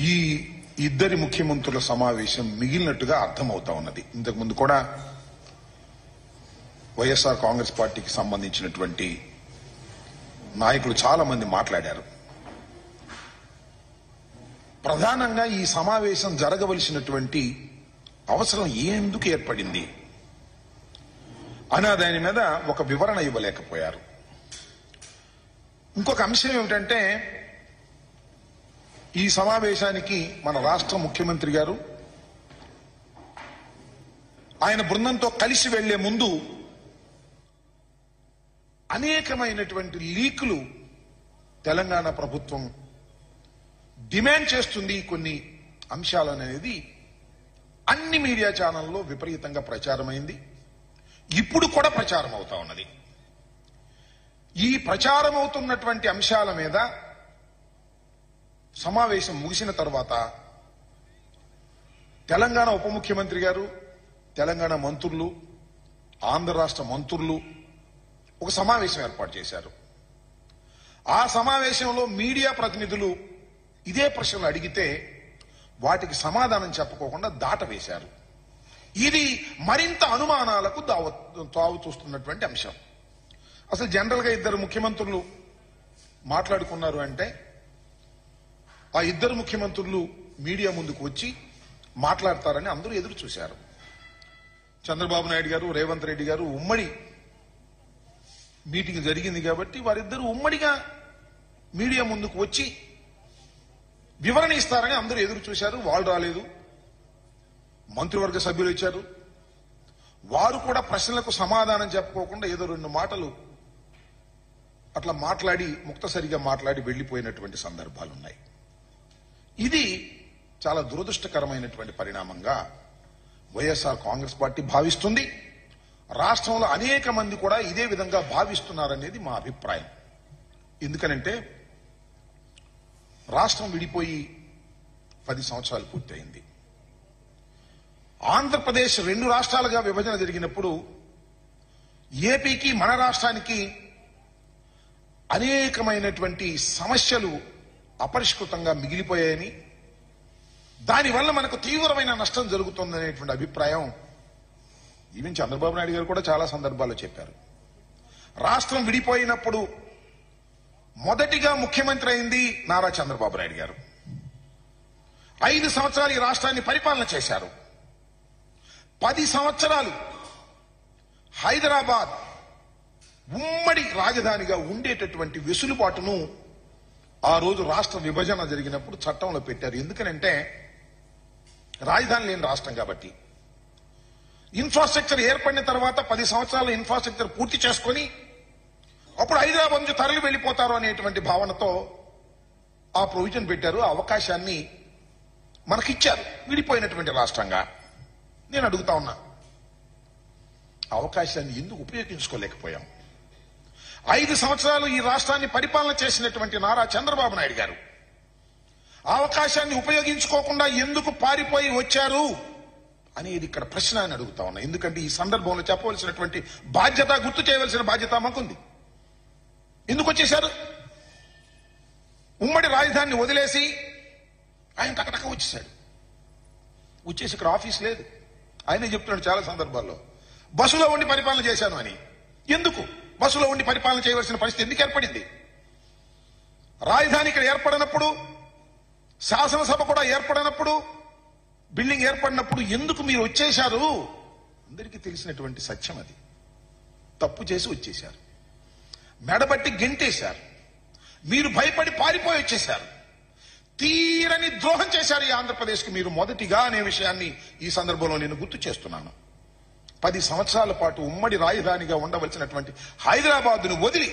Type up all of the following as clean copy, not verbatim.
ఈ ఇద్దరి ముఖ్యమంత్రుల సమావేశం మిగిలినట్టుగా అర్థమవుతా ఉన్నది. ఇంతకుముందు కూడా వైఎస్ఆర్ కాంగ్రెస్ పార్టీకి సంబంధించినటువంటి నాయకులు చాలా మంది మాట్లాడారు. ప్రధానంగా ఈ సమావేశం జరగవలసినటువంటి అవసరం ఎందుకు ఏర్పడింది అనే దాని మీద ఒక వివరణ ఇవ్వలేకపోయారు. ఇంకొక అంశం ఏమిటంటే, ఈ సమావేశానికి మన రాష్ట్ర ముఖ్యమంత్రి గారు ఆయన బృందంతో కలిసి వెళ్లే ముందు అనేకమైనటువంటి లీకులు తెలంగాణ ప్రభుత్వం డిమాండ్ చేస్తుంది కొన్ని అంశాలనేది అన్ని మీడియా ఛానల్లో విపరీతంగా ప్రచారమైంది. ఇప్పుడు కూడా ప్రచారం అవుతా ఉన్నది. ఈ ప్రచారం అవుతున్నటువంటి అంశాల మీద సమావేశం ముగిసిన తర్వాత తెలంగాణ ఉప ముఖ్యమంత్రి గారు, తెలంగాణ మంత్రులు, ఆంధ్ర రాష్ట్ర మంత్రులు ఒక సమావేశం ఏర్పాటు చేశారు. ఆ సమావేశంలో మీడియా ప్రతినిధులు ఇదే ప్రశ్నలు అడిగితే వాటికి సమాధానం చెప్పుకోకుండా దాటవేశారు. ఇది మరింత అనుమానాలకు తావు చూస్తున్నటువంటి అంశం. అసలు జనరల్ గా ఇద్దరు ముఖ్యమంత్రులు మాట్లాడుకున్నారు అంటే ఆ ఇద్దరు ముఖ్యమంత్రులు మీడియా ముందుకు వచ్చి మాట్లాడతారని అందరూ ఎదురు చూశారు. చంద్రబాబు నాయుడు గారు, రేవంత్ రెడ్డి గారు ఉమ్మడి మీటింగ్ జరిగింది కాబట్టి వారిద్దరూ ఉమ్మడిగా మీడియా ముందుకు వచ్చి వివరణ ఇస్తారని అందరూ ఎదురు చూశారు. వాళ్ళు రాలేదు. మంత్రివర్గ సభ్యులు ఇచ్చారు. వారు కూడా ప్రశ్నలకు సమాధానం చెప్పుకోకుండా ఏదో రెండు మాటలు అట్లా మాట్లాడి ముక్తసరిగా మాట్లాడి వెళ్లిపోయినటువంటి సందర్భాలున్నాయి. ఇది చాలా దురదృష్టకరమైనటువంటి పరిణామంగా వైఎస్ఆర్ కాంగ్రెస్ పార్టీ భావిస్తుంది. రాష్ట్రంలో అనేక మంది కూడా ఇదే విధంగా భావిస్తున్నారనేది మా అభిప్రాయం. ఎందుకనంటే రాష్ట్రం విడిపోయి 10 సంవత్సరాలు పూర్తయింది. ఆంధ్రప్రదేశ్ 2 రాష్ట్రాలుగా విభజన జరిగినప్పుడు ఏపీకి మన రాష్ట్రానికి అనేకమైనటువంటి సమస్యలు అపరిష్కృతంగా మిగిలిపోయాయని, దానివల్ల మనకు తీవ్రమైన నష్టం జరుగుతుందనేటువంటి అభిప్రాయం ఈవెన్ చంద్రబాబు నాయుడు గారు కూడా చాలా సందర్భాల్లో చెప్పారు. రాష్ట్రం విడిపోయినప్పుడు మొదటిగా ముఖ్యమంత్రి అయింది నారా చంద్రబాబు నాయుడు గారు. 5 సంవత్సరాలు ఈ రాష్ట్రాన్ని పరిపాలన చేశారు. 10 సంవత్సరాలు హైదరాబాద్ ఉమ్మడి రాజధానిగా ఉండేటటువంటి వెసులుబాటును ఆ రోజు రాష్ట్ర విభజన జరిగినప్పుడు చట్టంలో పెట్టారు. ఎందుకనంటే రాజధాని లేని రాష్ట్రం కాబట్టి. ఇన్ఫ్రాస్ట్రక్చర్ ఏర్పడిన తర్వాత 10 సంవత్సరాలు ఇన్ఫ్రాస్ట్రక్చర్ పూర్తి చేసుకుని అప్పుడు హైదరాబాద్ నుంచి తరలి వెళ్లిపోతారు అనేటువంటి భావనతో ఆ ప్రొవిజన్ పెట్టారు. ఆ అవకాశాన్ని మనకిచ్చారు విడిపోయినటువంటి రాష్ట్రంగా. నేను అడుగుతా ఉన్నా, అవకాశాన్ని ఎందుకు ఉపయోగించుకోలేకపోయాం? 5 సంవత్సరాలు ఈ రాష్ట్రాన్ని పరిపాలన చేసినటువంటి నారా చంద్రబాబు నాయుడు గారు అవకాశాన్ని ఉపయోగించుకోకుండా ఎందుకు పారిపోయి వచ్చారు అనేది ఇక్కడ ప్రశ్న అని అడుగుతా ఉన్నా. ఎందుకంటే ఈ సందర్భంలో చెప్పవలసినటువంటి బాధ్యత, గుర్తు చేయవలసిన బాధ్యత మాకుంది. ఎందుకు వచ్చేశారు? ఉమ్మడి రాజధానిని వదిలేసి ఆయన టకటక వచ్చేశాడు. వచ్చేసి ఇక్కడ ఆఫీస్ లేదు. ఆయనే చెప్తున్నాడు చాలా సందర్భాల్లో, బస్సులో ఉండి పరిపాలన చేశాను అని. ఎందుకు బస్సులో ఉండి పరిపాలన చేయవలసిన పరిస్థితి ఎందుకు ఏర్పడింది? రాజధాని ఇక్కడ ఏర్పడినప్పుడు, శాసనసభ కూడా ఏర్పడినప్పుడు, బిల్డింగ్ ఏర్పడినప్పుడు ఎందుకు మీరు వచ్చేశారు? అందరికీ తెలిసినటువంటి సత్యం అది. తప్పు చేసి వచ్చేశారు. మెడబట్టి గెంటేశారు. మీరు భయపడి పారిపోయి వచ్చేశారు. తీరని ద్రోహం చేశారు ఈ ఆంధ్రప్రదేశ్కి మీరు మొదటిగా అనే విషయాన్ని ఈ సందర్భంలో నేను గుర్తు చేస్తున్నాను. 10 సంవత్సరాల పాటు ఉమ్మడి రాజధానిగా ఉండవలసినటువంటి హైదరాబాద్ను వదిలి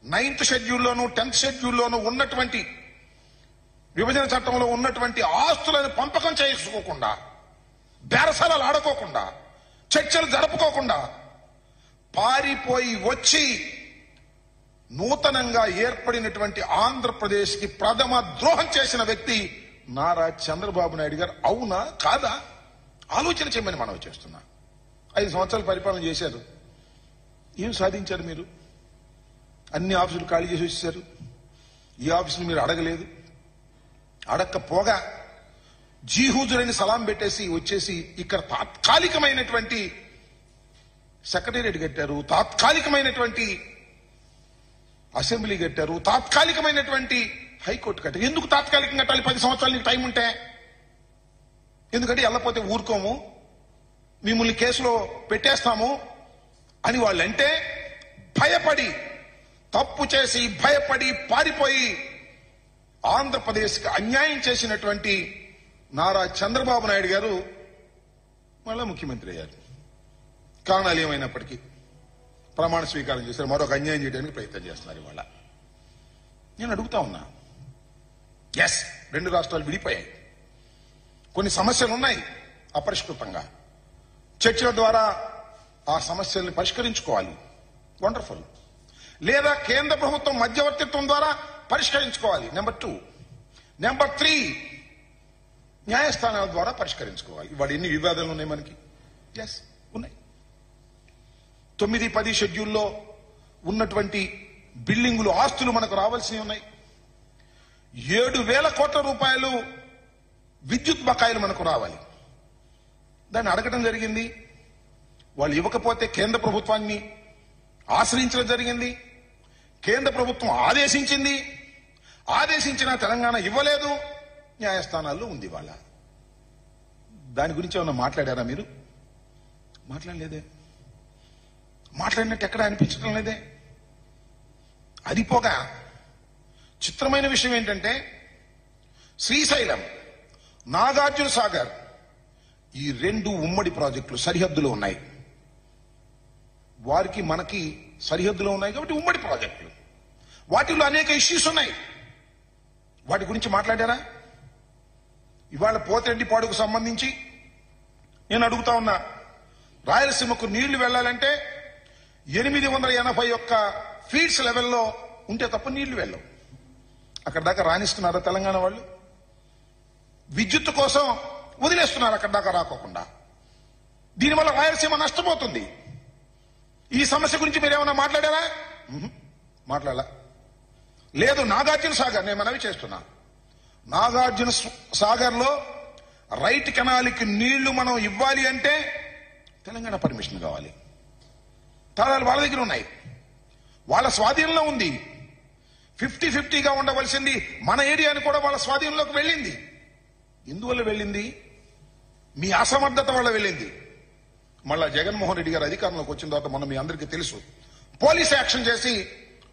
9th షెడ్యూల్లోనూ 10th షెడ్యూల్లోనూ ఉన్నటువంటి విభజన చట్టంలో ఉన్నటువంటి ఆస్తులను పంపకం చేసుకోకుండా, బేరసారాలు ఆడుకోకుండా, చర్చలు జరుపుకోకుండా పారిపోయి వచ్చి నూతనంగా ఏర్పడినటువంటి ఆంధ్రప్రదేశ్ కి ప్రథమ ద్రోహం చేసిన వ్యక్తి నారా చంద్రబాబు నాయుడు గారు. అవునా కాదా ఆలోచన చేయమని మనవి చేస్తున్నా. 5 సంవత్సరాలు పరిపాలన చేశారు. ఏం సాధించారు మీరు? అన్ని ఆఫీసులు ఖాళీ చేసి వచ్చేశారు. ఈ ఆఫీసులు మీరు అడగలేదు. అడక్కపోగా జీహూజురని సలాం పెట్టేసి వచ్చేసి ఇక్కడ తాత్కాలికమైనటువంటి సెక్రటేరియట్ కట్టారు, తాత్కాలికమైనటువంటి అసెంబ్లీ కట్టారు, తాత్కాలికమైనటువంటి హైకోర్టు కట్టారు. ఎందుకు తాత్కాలికంగా కట్టాలి? 10 సంవత్సరాలు నీకు టైం ఉంటే. ఎందుకంటే వెళ్ళపోతే ఊరుకోము, మిమ్మల్ని కేసులో పెట్టేస్తాము అని వాళ్ళంటే భయపడి, తప్పు చేసి భయపడి పారిపోయి ఆంధ్రప్రదేశ్కి అన్యాయం చేసినటువంటి నారా చంద్రబాబు నాయుడు గారు మళ్ళా ముఖ్యమంత్రి అయ్యారు. కారణాలు ఏమైనప్పటికీ ప్రమాణ స్వీకారం చేశారు, మరొక అన్యాయం చేయడానికి ప్రయత్నం చేస్తున్నారు. ఇవాళ నేను అడుగుతా ఉన్నా, ఎస్ 2 రాష్ట్రాలు విడిపోయాయి, కొన్ని సమస్యలు ఉన్నాయి అపరిష్కృతంగా, చర్చల ద్వారా ఆ సమస్యల్ని పరిష్కరించుకోవాలి, వండర్ఫుల్. లేదా కేంద్ర ప్రభుత్వం మధ్యవర్తిత్వం ద్వారా పరిష్కరించుకోవాలి, నెంబర్ 2. నెంబర్ 3, న్యాయస్థానాల ద్వారా పరిష్కరించుకోవాలి. ఇవాళ ఎన్ని వివాదాలు ఉన్నాయి మనకి? ఎస్ ఉన్నాయి. 9-10 షెడ్యూల్లో ఉన్నటువంటి బిల్డింగులు, ఆస్తులు మనకు రావాల్సినవి ఉన్నాయి. 7,000 కోట్ల రూపాయలు విద్యుత్ బకాయిలు మనకు రావాలి. దాన్ని అడగటం జరిగింది. వాళ్ళు ఇవ్వకపోతే కేంద్ర ప్రభుత్వాన్ని ఆశ్రయించడం జరిగింది. కేంద్ర ప్రభుత్వం ఆదేశించింది, ఆదేశించిన తెలంగాణ ఇవ్వలేదు, న్యాయస్థానాల్లో ఉంది వాళ్ళ. దాని గురించి ఏమన్నా మాట్లాడారా మీరు? మాట్లాడలేదే. మాట్లాడినట్టు ఎక్కడ అనిపించడం లేదే. అది పోగా చిత్రమైన విషయం ఏంటంటే, శ్రీశైలం, నాగార్జున సాగర్ ఈ 2 ఉమ్మడి ప్రాజెక్టులు సరిహద్దులో ఉన్నాయి. వారికి మనకి సరిహద్దులో ఉన్నాయి కాబట్టి ఉమ్మడి ప్రాజెక్టులు. వాటిలో అనేక ఇష్యూస్ ఉన్నాయి. వాటి గురించి మాట్లాడారా? ఇవాళ పోతిరెడ్డిపాడుకు సంబంధించి నేను అడుగుతా ఉన్నా, రాయలసీమకు నీళ్లు వెళ్లాలంటే 881 ఫీట్స్ లెవెల్లో ఉంటే తప్ప నీళ్లు వెళ్ళవు. అక్కడ దాకా రాణిస్తున్నారా తెలంగాణ వాళ్ళు? విద్యుత్ కోసం వదిలేస్తున్నారు అక్కడ దాకా రాకోకుండా. దీనివల్ల రాయలసీమ నష్టపోతుంది. ఈ సమస్య గురించి మీరేమన్నా మాట్లాడారా? మాట్లాడాల. లేదు. నాగార్జున సాగర్ నేను మనవి చేస్తున్నా, నాగార్జున సాగర్ లో రైట్ కెనాల్కి నీళ్లు మనం ఇవ్వాలి అంటే తెలంగాణ పర్మిషన్ కావాలి. తాళాలు వాళ్ళ దగ్గర ఉన్నాయి, వాళ్ళ స్వాధీనంలో ఉంది. 50-50గా ఉండవలసింది మన ఏరియాని కూడా వాళ్ళ స్వాధీనంలోకి వెళ్ళింది. ఎందువల్ల వెళ్ళింది? మీ అసమర్థత వల్ల వెళ్ళింది. మళ్ళా జగన్మోహన్ రెడ్డి గారు అధికారంలోకి వచ్చిన తర్వాత మనం మీ అందరికీ తెలుసు, పోలీస్ యాక్షన్ చేసి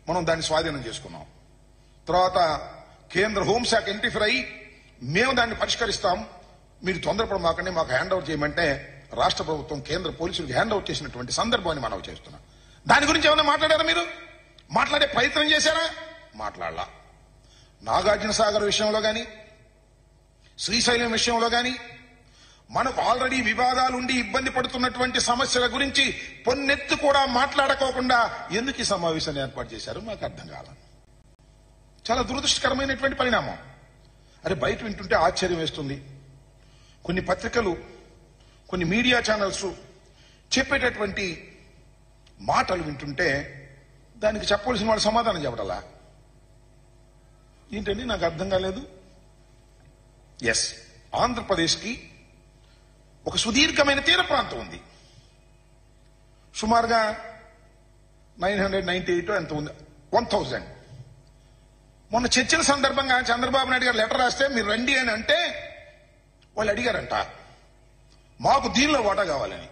మనం దాన్ని స్వాధీనం చేసుకున్నాం. తర్వాత కేంద్ర హోంశాఖ ఇంటర్ఫీర్ అయ్యి మేము దాన్ని పరిష్కరిస్తాం, మీరు తొందరపడమాకండి, మాకు హ్యాండ్ ఓవర్ చేయమంటే రాష్ట్ర ప్రభుత్వం కేంద్ర పోలీసులకు హ్యాండ్ ఓవర్ చేసినటువంటి సందర్భాన్ని మనం చేస్తున్నాం. దాని గురించి ఏమైనా మాట్లాడారా మీరు? మాట్లాడే ప్రయత్నం చేశారా? మాట్లాడలా. నాగార్జున సాగర్ విషయంలో గాని, శ్రీశైలం విషయంలో గాని మనకు ఆల్రెడీ వివాదాలుండి ఇబ్బంది పడుతున్నటువంటి సమస్యల గురించి పొన్నెత్తు కూడా మాట్లాడుకోకుండా ఎందుకు ఈ సమావేశాన్ని ఏర్పాటు చేశారు మాకు అర్థం కాల. చాలా దురదృష్టకరమైనటువంటి పరిణామం. అరే బయట వింటుంటే ఆశ్చర్యం వేస్తుంది. కొన్ని పత్రికలు, కొన్ని మీడియా ఛానల్స్ చెప్పేటటువంటి మాటలు వింటుంటే దానికి చెప్పవలసిన వాళ్ళు సమాధానం చెప్పడాలా? ఏంటండి నాకు అర్థం కాలేదు. ఎస్, ఆంధ్రప్రదేశ్కి ఒక సుదీర్ఘమైన తీర ప్రాంతం ఉంది. సుమారుగా 998 ఎంత ఉంది, 1000. మొన్న చర్చల సందర్భంగా చంద్రబాబు నాయుడు గారు లెటర్ రాస్తే మీరు రండి అని అంటే వాళ్ళు అడిగారంట మాకు దీనిలో వాటా కావాలని.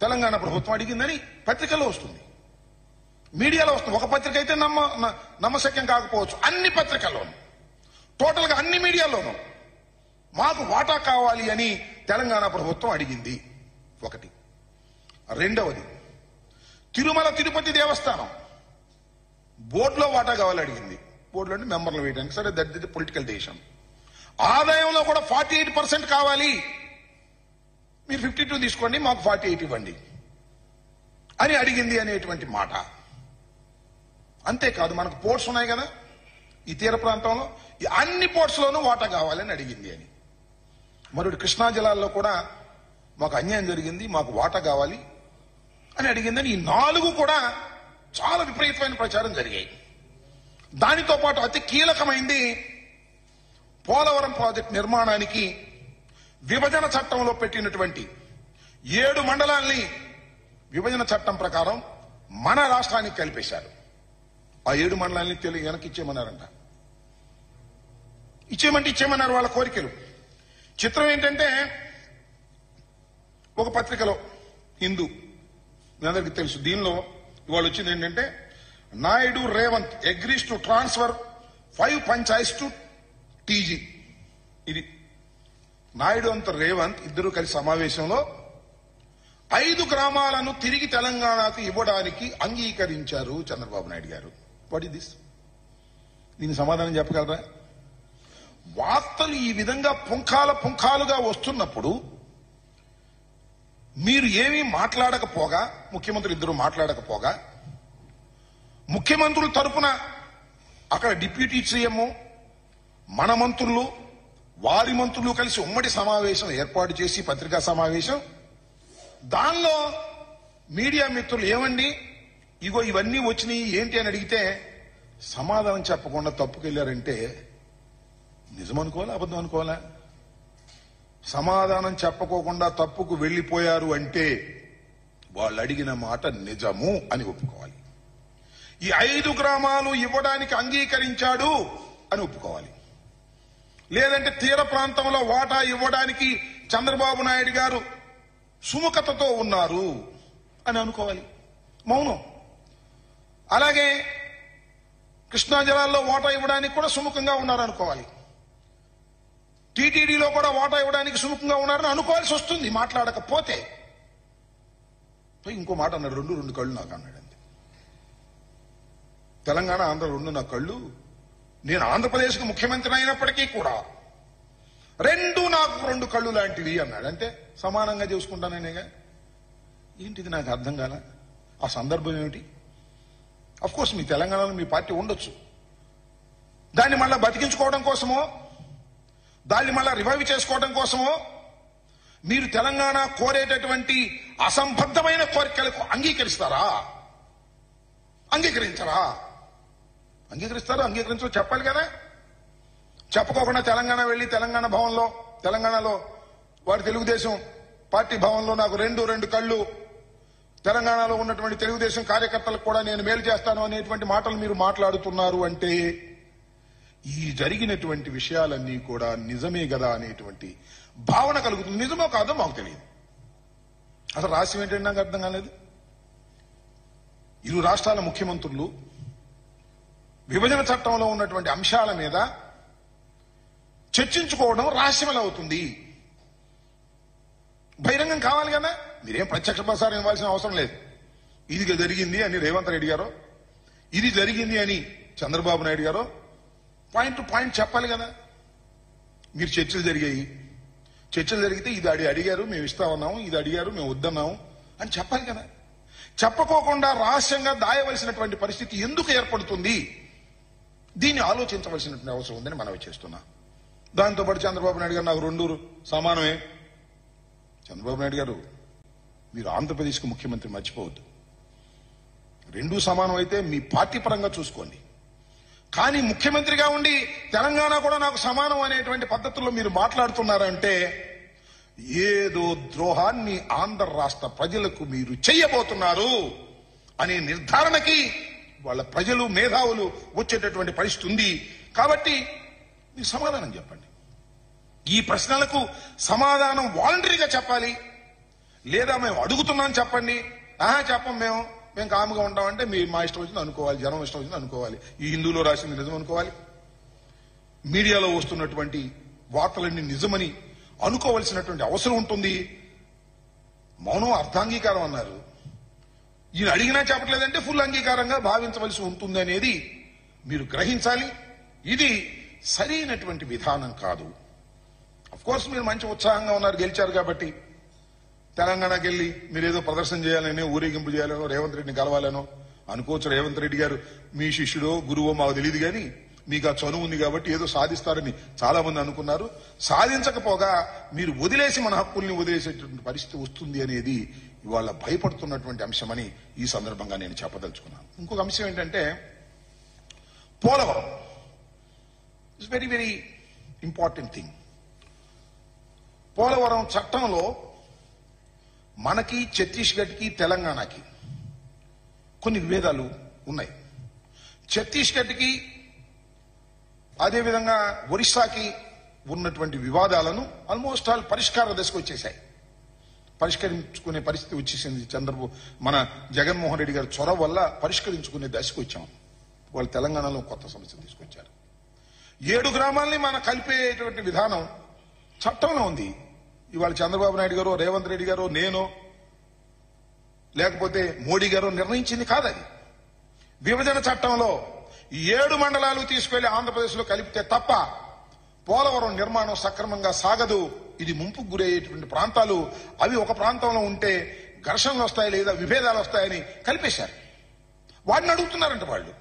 తెలంగాణ ప్రభుత్వం అడిగిందని పత్రికల్లో వస్తుంది, మీడియాలో వస్తుంది. ఒక పత్రిక అయితే నమ్మశక్యం కాకపోవచ్చు, అన్ని పత్రికల్లోనూ, టోటల్ గా అన్ని మీడియాలోనూ మాకు వాటా కావాలి అని తెలంగాణ ప్రభుత్వం అడిగింది. ఒకటి. రెండవది, తిరుమల తిరుపతి దేవస్థానం బోర్డులో వాటా కావాలి అడిగింది. బోర్డులో మెంబర్లు వేయడానికి. సరే, దట్ ఇస్ పొలిటికల్ డెసిషన్. ఆదాయంలో కూడా 48% కావాలి, మీరు 52 తీసుకోండి, మాకు 48 ఇవ్వండి అని అడిగింది అనేటువంటి మాట. అంతేకాదు, మనకు పోర్ట్స్ ఉన్నాయి కదా ఈ తీర ప్రాంతంలో, ఈ అన్ని పోర్ట్స్ లోనూ వాటా కావాలని అడిగింది అని. మరొకటి, కృష్ణా జలాల్లో కూడా మాకు అన్యాయం జరిగింది, మాకు వాటా కావాలి అని అడిగిందని. ఈ 4 కూడా చాలా విపరీతమైన ప్రచారం జరిగాయి. దానితో పాటు అతి కీలకమైంది పోలవరం ప్రాజెక్టు నిర్మాణానికి విభజన చట్టంలో పెట్టినటువంటి 7 మండలాల్ని విభజన చట్టం ప్రకారం మన రాష్ట్రానికి కలిపేశారు. ఆ 7 మండలాల్ని వెనక్కి ఇచ్చేయమన్నారంట. ఇచ్చేయమన్నారు వాళ్ళ కోరికలు. చిత్రం ఏంటంటే ఒక పత్రికలో హిందూ, మీ అందరికీ తెలుసు, దీనిలో ఇవాళ వచ్చింది ఏంటంటే Naidu Revanth agrees to transfer 5 panchayats to TG. ఇది నాయుడు అంత రేవంత్ ఇద్దరు కలిసి సమావేశంలో 5 గ్రామాలను తిరిగి తెలంగాణకు ఇవ్వడానికి అంగీకరించారు చంద్రబాబు నాయుడు గారు. What is this? దీనికి సమాధానం చెప్పగలరా? వార్తలు ఈ విధంగా పుంఖాలుగా వస్తున్నప్పుడు మీరు ఏమీ మాట్లాడకపోగా, ముఖ్యమంత్రులు ఇద్దరు మాట్లాడకపోగా, ముఖ్యమంత్రుల తరపున అక్కడ డిప్యూటీ సీఎం, మన మంత్రులు, వారి మంత్రులు కలిసి ఉమ్మడి సమావేశం ఏర్పాటు చేసి పత్రికా సమావేశం, దానిలో మీడియా మిత్రులు ఏమండి ఇగో ఇవన్నీ వచ్చినాయి ఏంటి అని అడిగితే సమాధానం చెప్పకుండా తప్పుకెళ్లారంటే నిజమనుకోవాలా అబద్ధం అనుకోవాలా? సమాధానం చెప్పకోకుండా తప్పుకు వెళ్లిపోయారు అంటే వాళ్ళు అడిగిన మాట నిజము అని ఒప్పుకోవాలి. ఈ 5 గ్రామాలు ఇవ్వడానికి అంగీకరించాడు అని ఒప్పుకోవాలి. లేదంటే తీర ప్రాంతంలో వాటా ఇవ్వడానికి చంద్రబాబు నాయుడు గారు సుముఖతతో ఉన్నారు అని అనుకోవాలి. మౌనం. అలాగే కృష్ణా జలాల్లో వాటా ఇవ్వడానికి కూడా సుముఖంగా ఉన్నారు అనుకోవాలి. టీటీడీలో కూడా వాటా ఇవ్వడానికి సుముఖంగా ఉన్నారని అనుకోవాల్సి వస్తుంది మాట్లాడకపోతే. ఇంకో మాట అన్నాడు, రెండు కళ్ళు నాకు అన్నాడు. అంతే. తెలంగాణ ఆంధ్ర 2 నా కళ్ళు. నేను ఆంధ్రప్రదేశ్కి ముఖ్యమంత్రి అయినప్పటికీ కూడా 2 నాకు 2 కళ్ళు లాంటివి అన్నాడు. అంటే సమానంగా చూసుకుంటాననేగా. ఏంటిది నాకు అర్థం కాల. ఆ సందర్భం ఏమిటి? అఫ్ కోర్స్ మీ తెలంగాణలో మీ పార్టీ ఉండొచ్చు. దాన్ని మళ్ళా బతికించుకోవడం కోసమో, దాన్ని మళ్ళా రివైవ్ చేసుకోవడం కోసమో మీరు తెలంగాణ కోరేటటువంటి అసంబద్ధమైన కోరికలకు అంగీకరిస్తారా? అంగీకరించరా? అంగీకరిస్తారో అంగీకరించో చెప్పాలి కదా. చెప్పుకోకుండా తెలంగాణ వెళ్లి తెలంగాణ భవన్లో, తెలంగాణలో వారి తెలుగుదేశం పార్టీ భవన్లో నాకు 2 కళ్ళు, తెలంగాణలో ఉన్నటువంటి తెలుగుదేశం కార్యకర్తలకు కూడా నేను మేలు చేస్తాను అనేటువంటి మాటలు మీరు మాట్లాడుతున్నారు అంటే ఈ జరిగినటువంటి విషయాలన్నీ కూడా నిజమే కదా అనేటువంటి భావన కలుగుతుంది. నిజమో కాదో మాకు తెలియదు. అసలు రహస్యం ఏంటంటే నాకు అర్థం కాలేదు. 2 రాష్ట్రాల ముఖ్యమంత్రులు విభజన చట్టంలో ఉన్నటువంటి అంశాల మీద చర్చించుకోవడం రహస్యమల అవుతుంది. బహిరంగం కావాలి కదా. మీరేం ప్రత్యక్ష ప్రసారం ఇవ్వాల్సిన అవసరం లేదు. ఇది జరిగింది అని రేవంత్ రెడ్డి గారు, ఇది జరిగింది అని చంద్రబాబు నాయుడు గారు పాయింట్ టు పాయింట్ చెప్పాలి కదా. మీరు చర్చలు జరిగాయి, చర్చలు జరిగితే ఇది అడిగారు మేము ఇస్తా ఉన్నాము, ఇది అడిగారు మేము వద్దన్నాము అని చెప్పాలి కదా. చెప్పకోకుండా రహస్యంగా దాయవలసినటువంటి పరిస్థితి ఎందుకు ఏర్పడుతుంది? దీన్ని ఆలోచించవలసినటువంటి అవసరం ఉందని మనవి చేస్తున్నా. దాంతోపాటు చంద్రబాబు నాయుడు గారు నాకు 2 సమానమే. చంద్రబాబు నాయుడు గారు మీరు ఆంధ్రప్రదేశ్కి ముఖ్యమంత్రి మర్చిపోవద్దు. 2 సమానం అయితే మీ పార్టీ పరంగా చూసుకోండి. కానీ ముఖ్యమంత్రిగా ఉండి తెలంగాణ కూడా నాకు సమానం అనేటువంటి పద్ధతుల్లో మీరు మాట్లాడుతున్నారంటే ఏదో ద్రోహాన్ని ఆంధ్ర రాష్ట్ర ప్రజలకు మీరు చెయ్యబోతున్నారు అనే నిర్ధారణకి వాళ్ళ ప్రజలు, మేధావులు వచ్చేటటువంటి పరిస్థితి ఉంది. కాబట్టి మీరు సమాధానం చెప్పండి. ఈ ప్రశ్నలకు సమాధానం వాలంటరీగా చెప్పాలి. లేదా మేము అడుగుతున్నాం చెప్పండి. చెప్పం మేము కాముగా ఉంటామంటే మీరు మా ఇష్టం వచ్చింది అనుకోవాలి, జనం ఇష్టం వచ్చింది అనుకోవాలి. ఈ హిందూలో రాసింది నిజం అనుకోవాలి, మీడియాలో వస్తున్నటువంటి వార్తలన్నీ నిజమని అనుకోవలసినటువంటి అవసరం ఉంటుంది. మౌనం అర్థాంగీకారం అన్నారు. ఈయన అడిగినా చెప్పట్లేదంటే ఫుల్ అంగీకారంగా భావించవలసి ఉంటుంది అనేది మీరు గ్రహించాలి. ఇది సరైనటువంటి విధానం కాదు. అఫ్ కోర్స్ మీరు మంచి ఉత్సాహంగా ఉన్నారు, గెలిచారు కాబట్టి. తెలంగాణకి వెళ్లి మీరు ఏదో ప్రదర్శన చేయాలనో, ఊరేగింపు చేయాలనో, రేవంత్ రెడ్డిని కలవాలనో అనుకోవచ్చు. రేవంత్ రెడ్డి గారు మీ శిష్యుడో గురువో మాకు తెలియదు, కానీ మీకు ఆ చనువు ఉంది కాబట్టి ఏదో సాధిస్తారని చాలా మంది అనుకున్నారు. సాధించకపోగా మీరు వదిలేసి మన హక్కుల్ని వదిలేసేటువంటి పరిస్థితి వస్తుంది అనేది ఇవాళ భయపడుతున్నటువంటి అంశమని ఈ సందర్భంగా నేను చెప్పదలుచుకున్నాను. ఇంకొక అంశం ఏంటంటే Polavaram is very very important thing. Polavaram చట్టంలో మనకి, ఛత్తీస్గఢ్కి, తెలంగాణకి కొన్ని విభేదాలు ఉన్నాయి. ఛత్తీస్గఢ్కి అదేవిధంగా ఒరిస్సాకి ఉన్నటువంటి వివాదాలను ఆల్మోస్ట్ ఆల్ పరిష్కార దశకు వచ్చేశాయి. పరిష్కరించుకునే పరిస్థితి వచ్చేసింది. మన జగన్మోహన్ రెడ్డి గారి చొరవ వల్ల పరిష్కరించుకునే దశకు వచ్చాం. వాళ్ళు తెలంగాణలో కొత్త సమస్య తీసుకొచ్చారు. 7 గ్రామాలని మన కలిపేటువంటి విధానం చట్టంలో ఉంది. ఇవాళ చంద్రబాబు నాయుడు గారు, రేవంత్ రెడ్డి గారు, నేను లేకపోతే మోడీ గారు నిర్ణయించింది కాదది. విభజన చట్టంలో 7 మండలాలు తీసుకెళ్లి ఆంధ్రప్రదేశ్లో కలిపితే తప్ప పోలవరం నిర్మాణం సక్రమంగా సాగదు. ఇది ముంపుకు గురయ్యేటువంటి ప్రాంతాలు. అవి ఒక ప్రాంతంలో ఉంటే ఘర్షణలు వస్తాయి లేదా విభేదాలు వస్తాయని కలిపేశారు. వాడిని అడుగుతున్నారంట వాళ్ళు.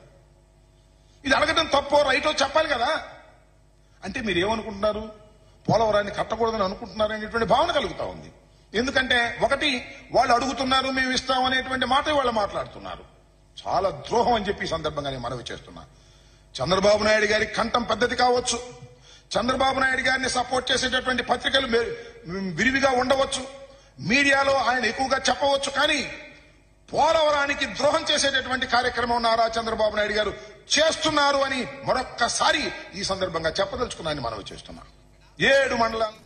ఇది అడగడం తప్పో రైటో చెప్పాలి కదా. అంటే మీరు ఏమనుకుంటున్నారు? పోలవరాన్ని కట్టకూడదని అనుకుంటున్నారు అనేటువంటి భావన కలుగుతా ఉంది. ఎందుకంటే ఒకటి, వాళ్ళు అడుగుతున్నారు, మేము ఇస్తాం అనేటువంటి మాట వాళ్ళు మాట్లాడుతున్నారు. చాలా ద్రోహం అని చెప్పి ఈ సందర్భంగా నేను మనవి చేస్తున్నా. చంద్రబాబు నాయుడు గారి కంఠం పెద్దది కావచ్చు, చంద్రబాబు నాయుడు గారిని సపోర్ట్ చేసేటటువంటి పత్రికలు విరివిగా ఉండవచ్చు, మీడియాలో ఆయన ఎక్కువగా చెప్పవచ్చు, కానీ పోలవరానికి ద్రోహం చేసేటటువంటి కార్యక్రమం నారా చంద్రబాబు నాయుడు గారు చేస్తున్నారు అని మరొక్కసారి ఈ సందర్భంగా చెప్పదలుచుకున్నానని మనవి చేస్తున్నా. 7 మండలాలు